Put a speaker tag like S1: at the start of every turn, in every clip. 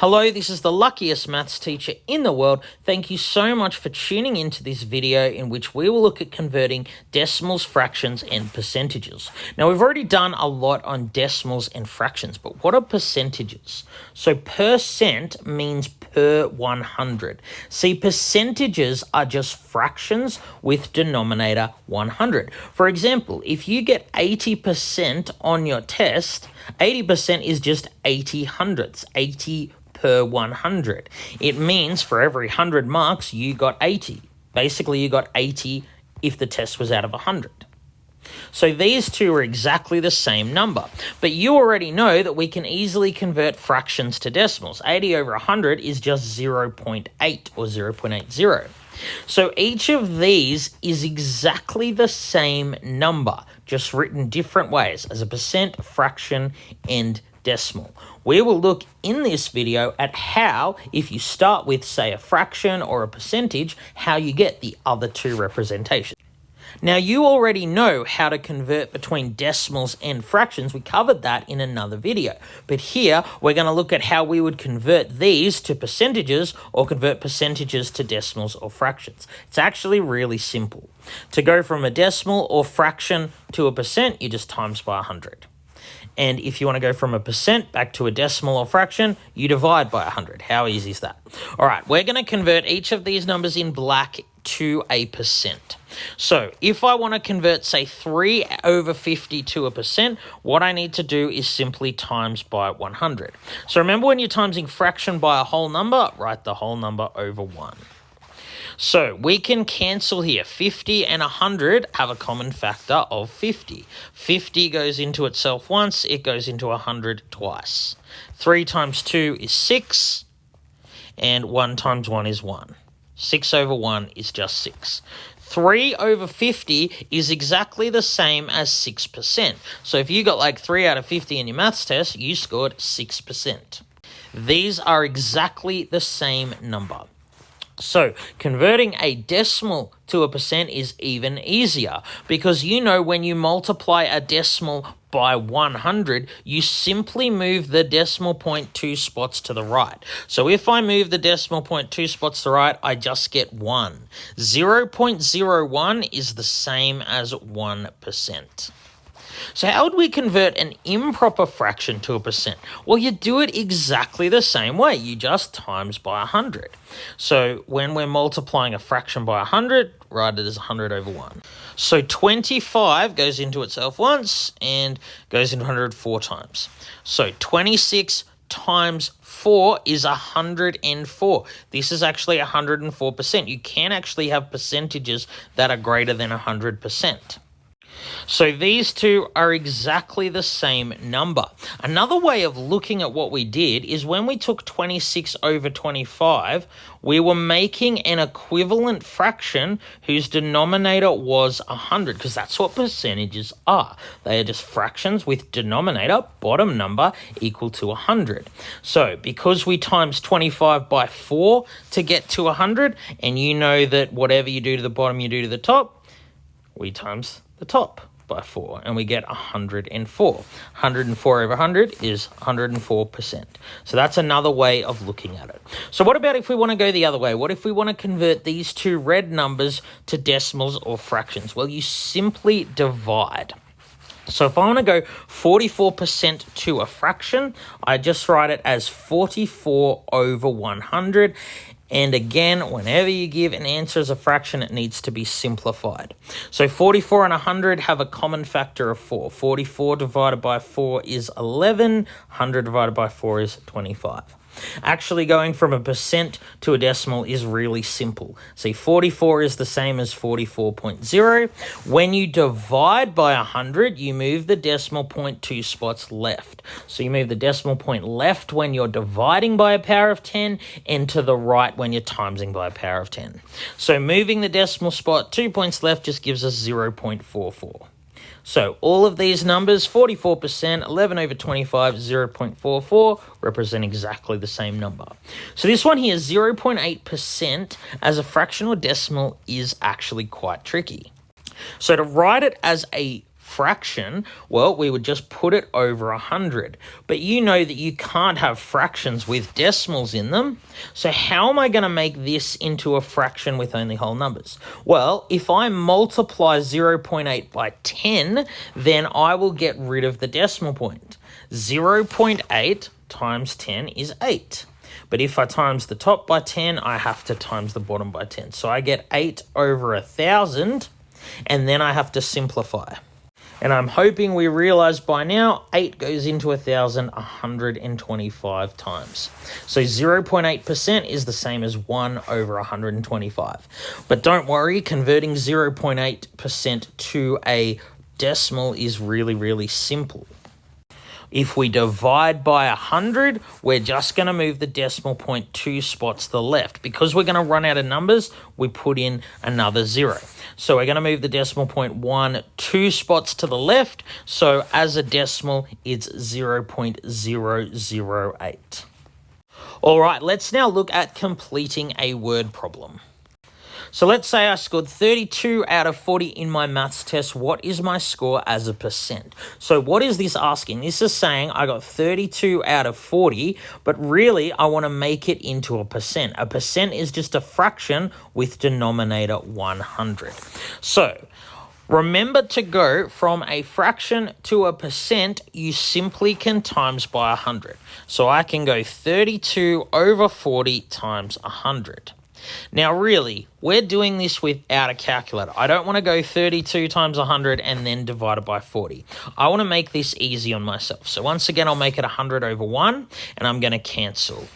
S1: Hello, this is the luckiest maths teacher in the world. Thank you so much for tuning into this video in which we will look at converting decimals, fractions, and percentages. Now, we've already done a lot on decimals and fractions, but what are percentages? So percent means per 100. See, percentages are just fractions with denominator 100. For example, if you get 80% on your test, 80% is just 80 hundredths, 80 per 100. It means for every 100 marks, you got 80. Basically, you got 80 if the test was out of 100. So these two are exactly the same number. But you already know that we can easily convert fractions to decimals. 80 over 100 is just 0.8 or 0.80. So each of these is exactly the same number, just written different ways as a percent, fraction, and decimal. We will look in this video at how, if you start with, say, a fraction or a percentage, how you get the other two representations. Now, you already know how to convert between decimals and fractions. We covered that in another video. But here, we're going to look at how we would convert these to percentages or convert percentages to decimals or fractions. It's actually really simple. To go from a decimal or fraction to a percent, you just times by 100. And if you want to go from a percent back to a decimal or fraction, you divide by 100. How easy is that? All right, we're going to convert each of these numbers in black to a percent. So if I want to convert, say, 3 over 50 to a percent, what I need to do is simply times by 100. So remember, when you're timesing fraction by a whole number, write the whole number over 1. So we can cancel here. 50 and 100 have a common factor of 50. 50 goes into itself once, it goes into 100 twice. 3 times 2 is 6, and 1 times 1 is 1. 6 over 1 is just 6. 3 over 50 is exactly the same as 6%. So if you got like 3 out of 50 in your maths test, you scored 6%. These are exactly the same number. So converting a decimal to a percent is even easier because you know when you multiply a decimal by 100, you simply move the decimal point 2 spots to the right. So if I move the decimal point 2 spots to the right, I just get 1. 0.01 is the same as 1%. So how would we convert an improper fraction to a percent? Well, you do it exactly the same way. You just times by 100. So when we're multiplying a fraction by 100, write it as 100 over 1. So 25 goes into itself once and goes into 100 4 times. So 26 times 4 is 104. This is actually 104%. You can actually have percentages that are greater than 100%. So these two are exactly the same number. Another way of looking at what we did is when we took 26 over 25, we were making an equivalent fraction whose denominator was 100, because that's what percentages are. They are just fractions with denominator, bottom number, equal to 100. So because we times 25 by 4 to get to 100, and you know that whatever you do to the bottom, you do to the top, we times the top by 4, and we get 104. 104 over 100 is 104%. So that's another way of looking at it. So what about if we want to go the other way? What if we want to convert these two red numbers to decimals or fractions? Well, you simply divide. So if I want to go 44% to a fraction, I just write it as 44 over 100. And again, whenever you give an answer as a fraction, it needs to be simplified. So 44 and 100 have a common factor of 4. 44 divided by 4 is 11. 100 divided by 4 is 25. Actually, going from a percent to a decimal is really simple. See, 44 is the same as 44.0. When you divide by 100, you move the decimal point 2 spots left. So you move the decimal point left when you're dividing by a power of 10 and to the right when you're timesing by a power of 10. So moving the decimal spot 2 points left just gives us 0.44. So all of these numbers, 44%, 11 over 25, 0.44, represent exactly the same number. So this one here, 0.8% as a fraction or decimal, is actually quite tricky. So to write it as a fraction, well, we would just put it over 100. But you know that you can't have fractions with decimals in them. So how am I going to make this into a fraction with only whole numbers? Well, if I multiply 0.8 by 10, then I will get rid of the decimal point. 0.8 times 10 is 8. But if I times the top by 10, I have to times the bottom by 10. So I get 8 over 1,000, and then I have to simplify. And I'm hoping we realize by now, 8 goes into 1,000 125 times. So 0.8% is the same as 1 over 125. But don't worry, converting 0.8% to a decimal is really, really simple. If we divide by 100, we're just going to move the decimal point 2 spots to the left. Because we're going to run out of numbers, we put in another 0. So we're going to move the decimal point 2 spots to the left. So as a decimal, it's 0.008. All right, let's now look at completing a word problem. So let's say I scored 32 out of 40 in my maths test. What is my score as a percent? So what is this asking? This is saying I got 32 out of 40, but really I want to make it into a percent. A percent is just a fraction with denominator 100. So remember, to go from a fraction to a percent, you simply can times by 100. So I can go 32 over 40 times 100. Now, really, we're doing this without a calculator. I don't want to go 32 times 100 and then divide it by 40. I want to make this easy on myself. So once again, I'll make it 100 over 1, and I'm going to cancel.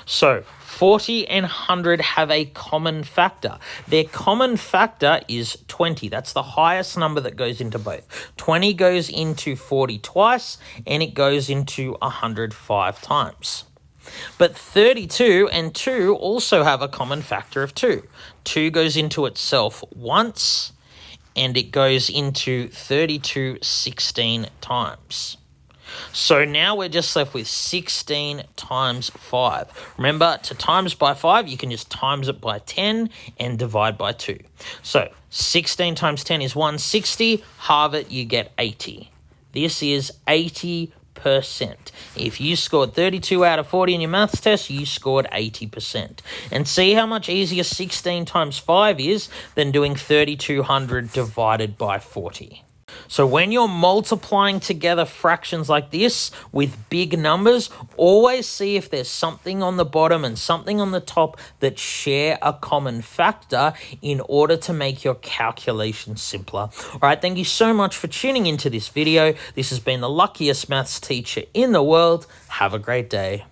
S1: So 40 and 100 have a common factor. Their common factor is 20. That's the highest number that goes into both. 20 goes into 40 twice, and it goes into 105 times. But 32 and 2 also have a common factor of 2. 2 goes into itself once, and it goes into 32 16 times. So now we're just left with 16 times 5. Remember, to times by 5, you can just times it by 10 and divide by 2. So 16 times 10 is 160. Halve it, you get 80. This is 80%. If you scored 32 out of 40 in your maths test, you scored 80%. And see how much easier 16 times 5 is than doing 3,200 divided by 40. So when you're multiplying together fractions like this with big numbers, always see if there's something on the bottom and something on the top that share a common factor in order to make your calculation simpler. All right, thank you so much for tuning into this video. This has been the luckiest maths teacher in the world. Have a great day.